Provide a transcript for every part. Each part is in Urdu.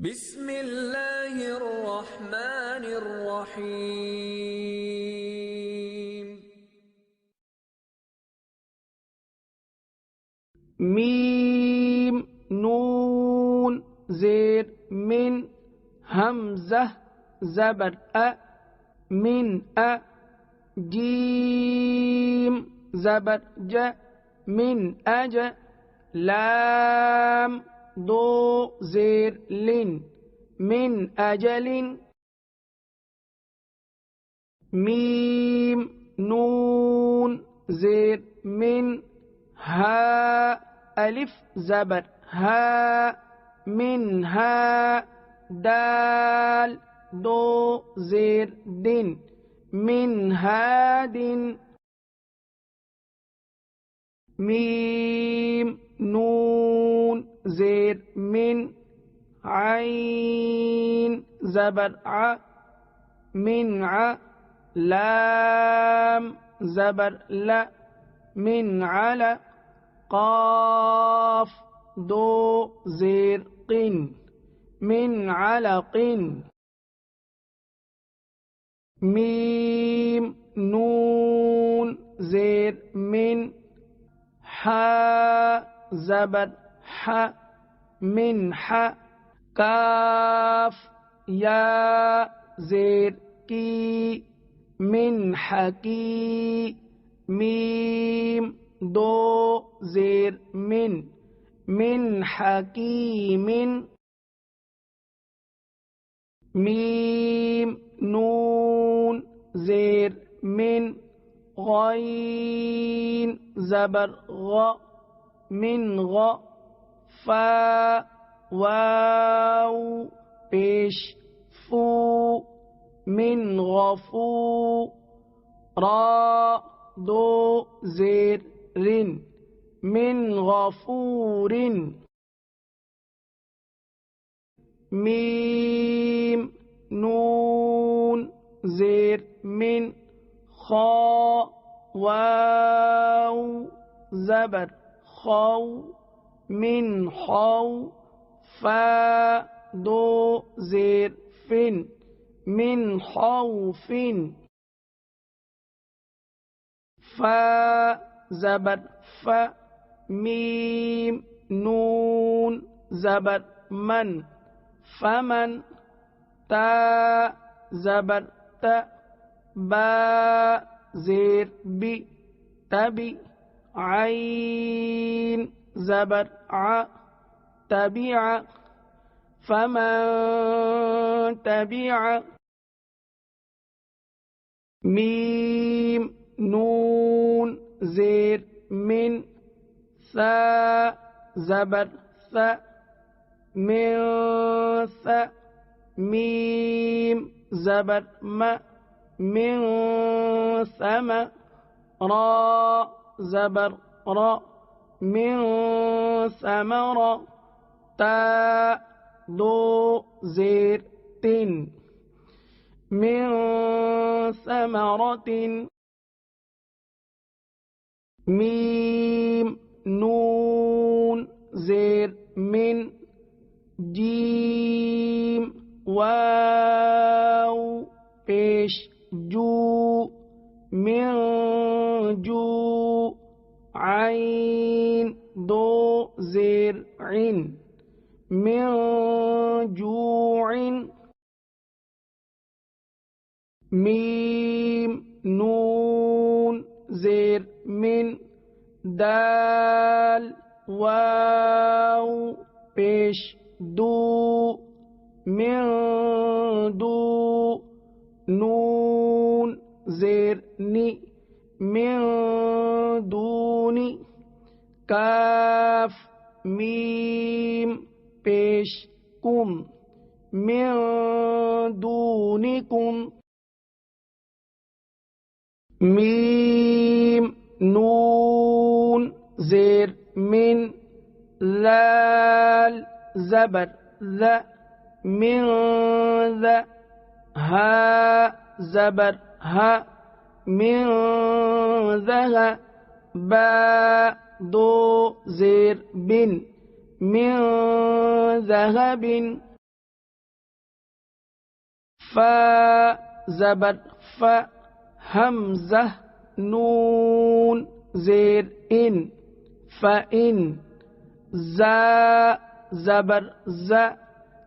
بسم اللہ الرحمن الرحیم. میم نون زیر من حمزہ زبر من جیم زبر ج من اج لام دو زیر لن من اجل میم نون زیر من ہا الف زبر ہا من ہا دال دو زیر دن من ہادن میم نون زیر من عین زبر ع من ع لام زبر ل من عل قاف دو زیر قن من علق میم نون زیر من حا زبر ح من ح کاف یا زیر کی من حکی میم دو زیر من حکیم میم نون زیر من غین زبر غ من غ فا واو پیش فو من غفو را دو زیر رن من غفور میم نون زیر من خا واو زبر خو من خو فا دو زیر فن من خوف فا زبر ف میم نون زبر من فمن تا زبر ت با زیر بی تبی عین زبر ع تبع فمن تبع میم نون زیر من ثا زبر ث من ث میم زبر م من ثم را زبر را من ثمر تا دو زیر تن من ثمرة میم نون زیر من جیم واو پیش جو من جو عین دو زیر عن من جوع میم نون زیر من دال واو پیش دو من دو نون زیر نی من دونی کاف میم پیش کم من دونکم میم نون زیر من لال زبر ذ من ذا ها زبر ها من ذا با دو زیر بن من ذهب فا زبر ف حمزہ نون زیر ان فإن زا زبر ز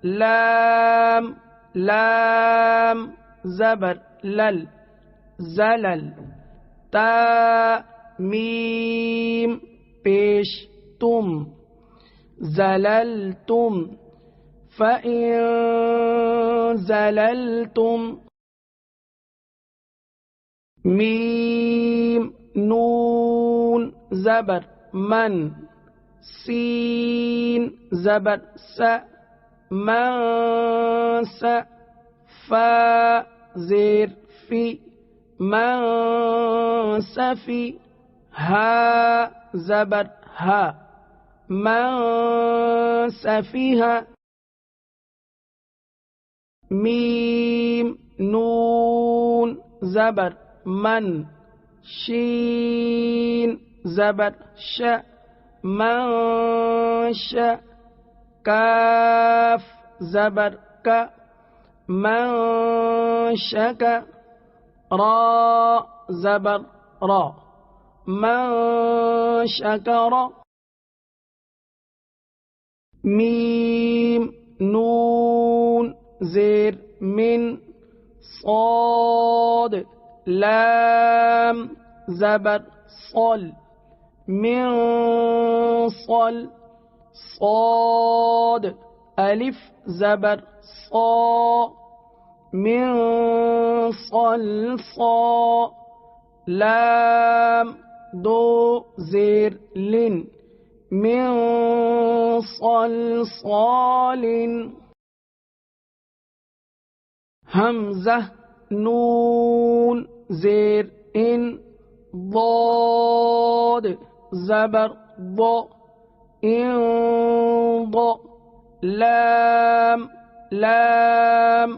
لام لام زبر لل زلل تا میم پیش تم زللتم فإن زللتم میم نون زبر من سین زبر س من س فا زیر فی من سفی ہا زبر ہا من سفیہا میم نون زبر من شین زبر ش من ش کاف زبر کا من شک را زبر را من شکر میم نون زیر من صاد لام زبر صل من صل صاد الف زبر صا من صل صا لام دو زیر لن من صلصال حمزہ نون زیر ان ضاد زبر ض ان ض لام لام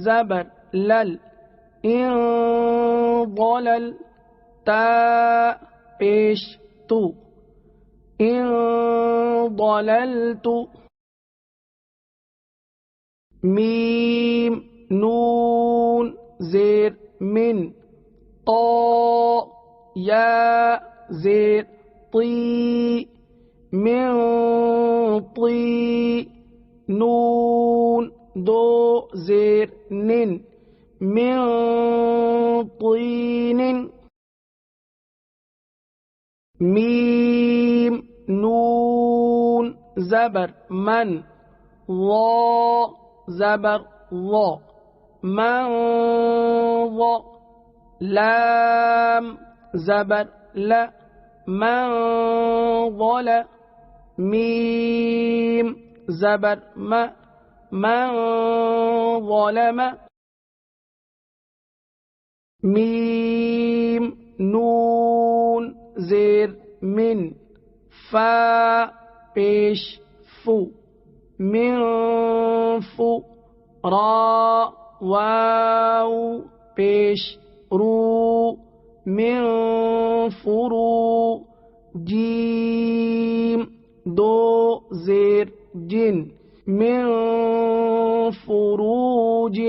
زبر لل ان ضلل تا پیش تو ان ضللت میم نون زیر من طا یا زیر طی من طی نون دو زیر نن من طین میم نون زبر من وا زبر وا من وا لام زبر لا من ظل میم زبر ما من ظلم میم نون زیر من فا پیش فو من فو را واو پیش رو من فرو جیم دو زیر جن من فروج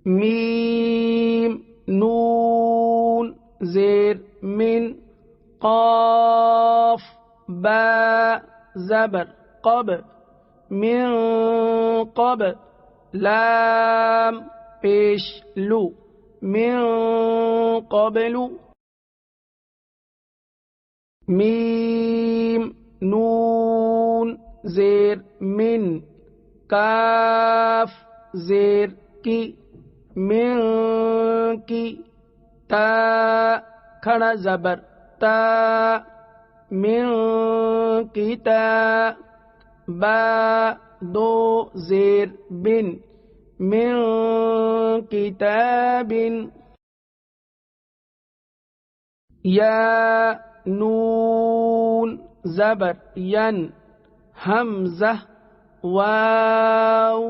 میم نون زیر من قاف با زبر قب من قب لام پیش لو من قبل میم نون زیر من کاف زیر کی من کی تا کھڑا زبر تا من کتا با دو زیر بن من کتاب یا نون زبر ین حمزہ واو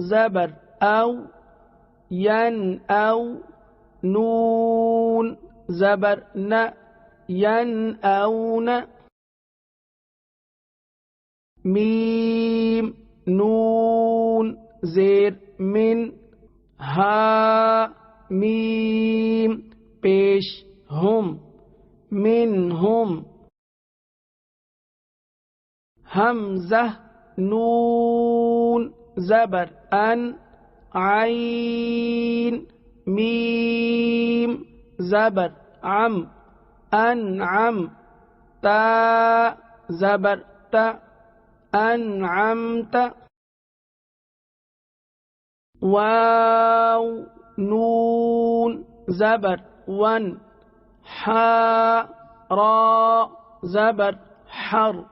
زبر او ین او نون زبر ن ین اون میم نون زیر من ہا میم پیش ہم منہم حمزہ نون زبر ان عین میم زبر عم انعم تا زبر تا انعمت واو نون زبر ون حا را زبر حر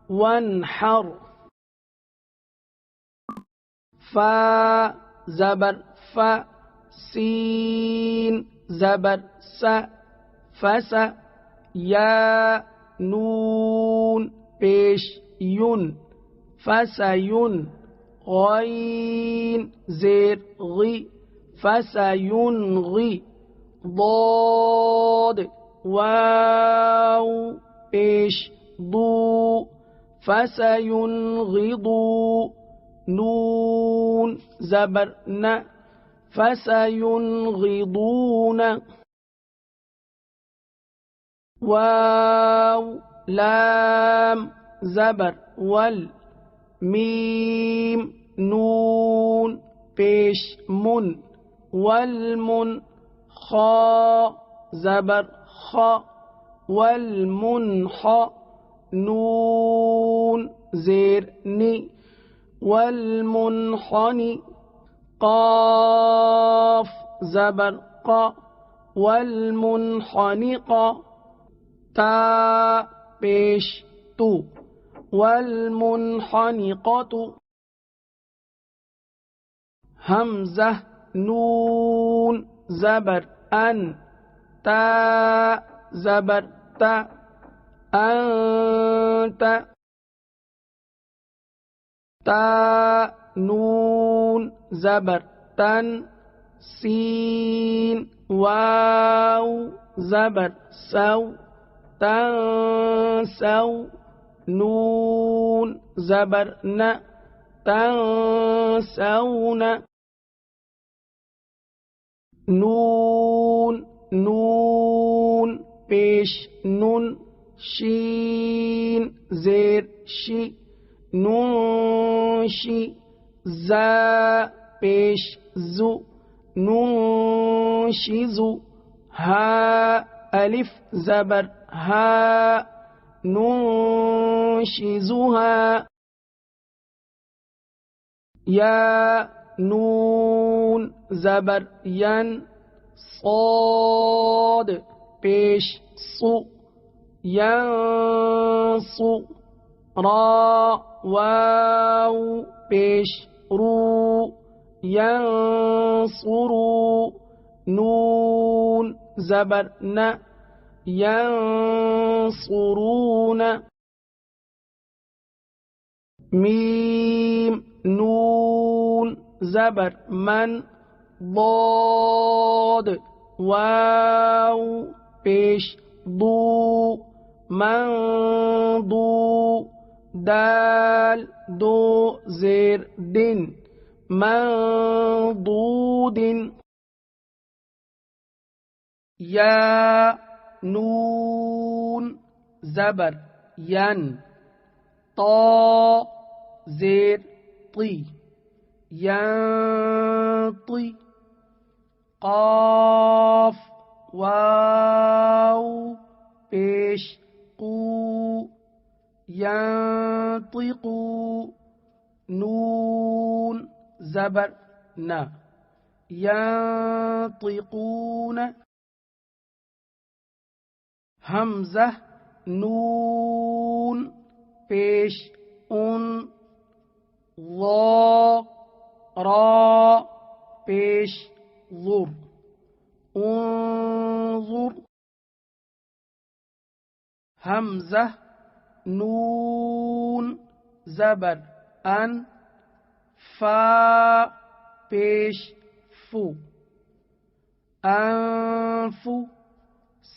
وانحر فا زبر فا سین زبر س فس یا نون پیش یون فسیون غین زیر غی فسینغی ضاد واو پیش ضو فسینغضو نون زبر ن فسینغضون واو لام زبر ول میم نون پیش من والمن خا زبر خا والمنخ نون زیر نی والمنخنی قاف زبر قا والمنخنق تا پیش تو والمنخنقۃ حمزہ نون زبر ان تا زبر تا انت تا نون زبر تن سین واو زبر سو تنسو نون زبر ن تنسون نون نون پیش نون شین زیر شی نونشی زا پیش زو نونشزو ها الف زبر ها ننشزها یا نون زبر ین صاد پیش صو ینصو را واو پیش رو ینصرو نون زبر ن ینصرون میم نون زبر من ضاد واو پیش ضو من ضو دال دو زیر دن منضود یا نون زبر ین طا زیر طی ینطی قاف واو پیش قو ینطقو نون زبر ن ینطقون حمزہ نون پیش ان ضا را پیش ظر انظر حمزہ نون زبر ان فا پیش فو انفو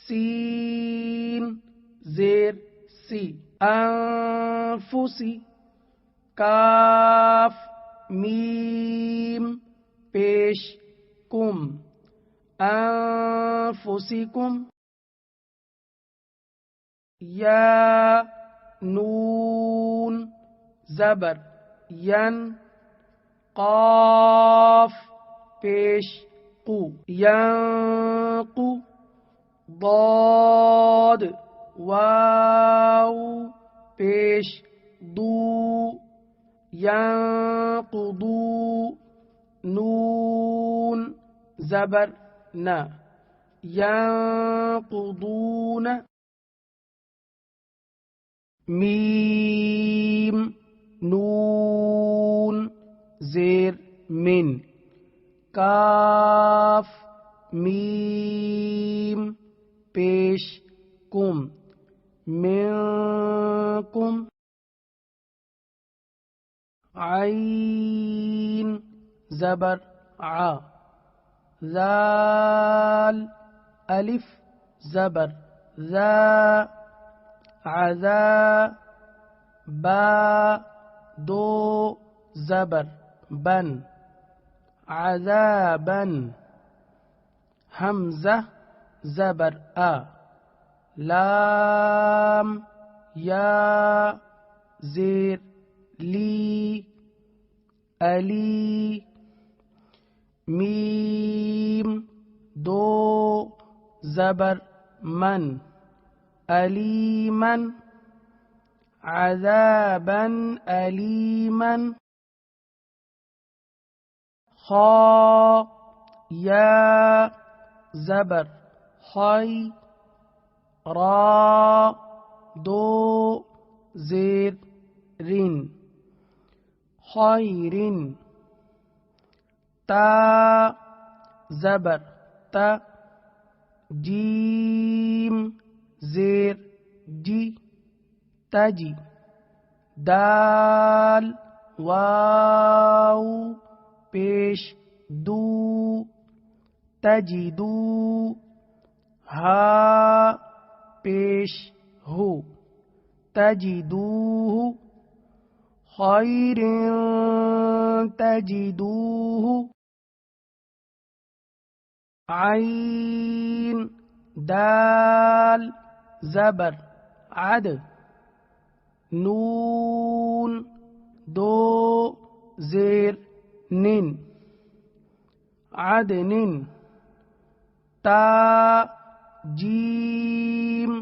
سین زیر سی انفسی کاف میم پیش کم انفسکم یا نون زبر ین قاف پیش قو ینقو ضاد واو پیش دو ینقضو نون زبر نا ینقضون میم نون زیر من کاف میم پیش کم منکم عین زبر ع ذال الف زبر ذا عذا با دو زبر بن عذابا حمزہ زبر لام یا زیر لی علی میم دو زبر من علیمن عذابا علیما خا یا زبر خی را دو زیر رن خیرن تا زبر تا جیم زیر جی تجی دال واو پیش دو تجدو ہا پیش ہو تجدوہ خیر تجدوہ عین دال زبر عد نون دو زیر نن عدن تا جیم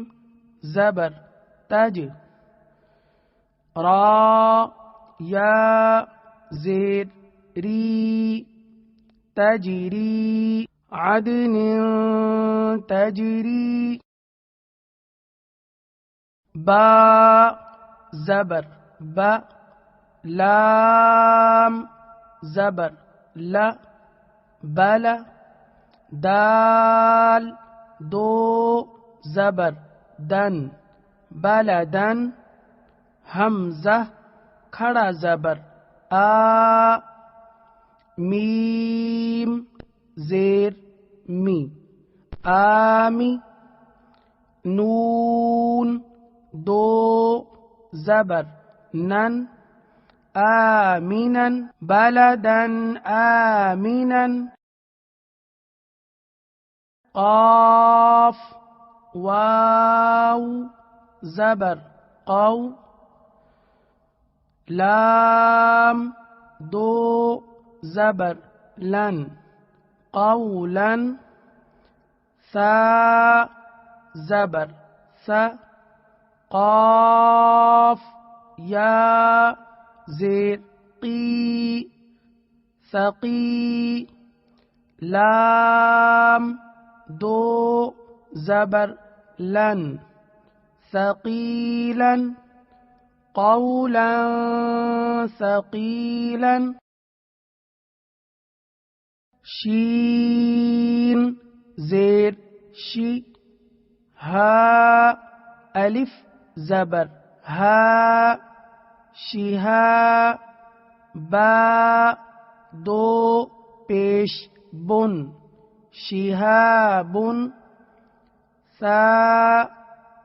زبر تج را یا زیر ری تجری عدن تجری با زبر با لام زبر لا بلا دال دو زبر دن بلدن حمزہ کھڑا زبر میم زیر می آمی نون دو زبر نن آمنا بلدا آمنا قاف واو زبر قو لام دو زبر لن قولا ثا زبر ثا قاف یا زیر قی ثقی لام دو زبر لن ثقیلا قولا ثقیلا شین زیر شی ہا الف زبر ہا شہا با دو پیش بن شہابن سا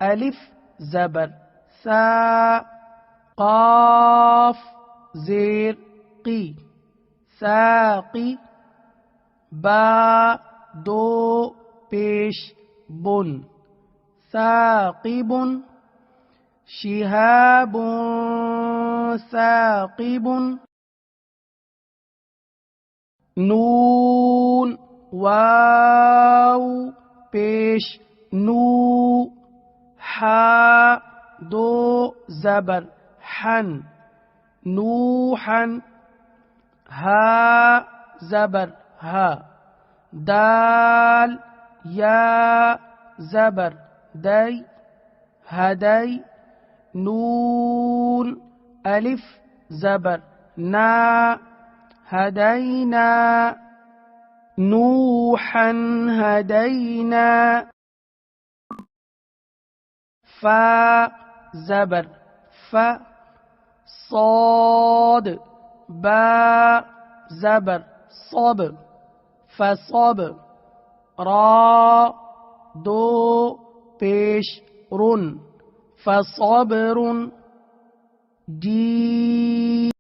الف زبر سا قاف زیر قی ساقی با دو پیش بن ثاقب شہاب ثاقب نون واو پیش نو ہا دو زبر حن نوحن ہا زبر ہا دال یا زبر دی ہدی نون الف زبر نا ہدینا نوحا ہدینا فا زبر ف صاد با زبر صب فصب را دو پیش رن فصبر جیم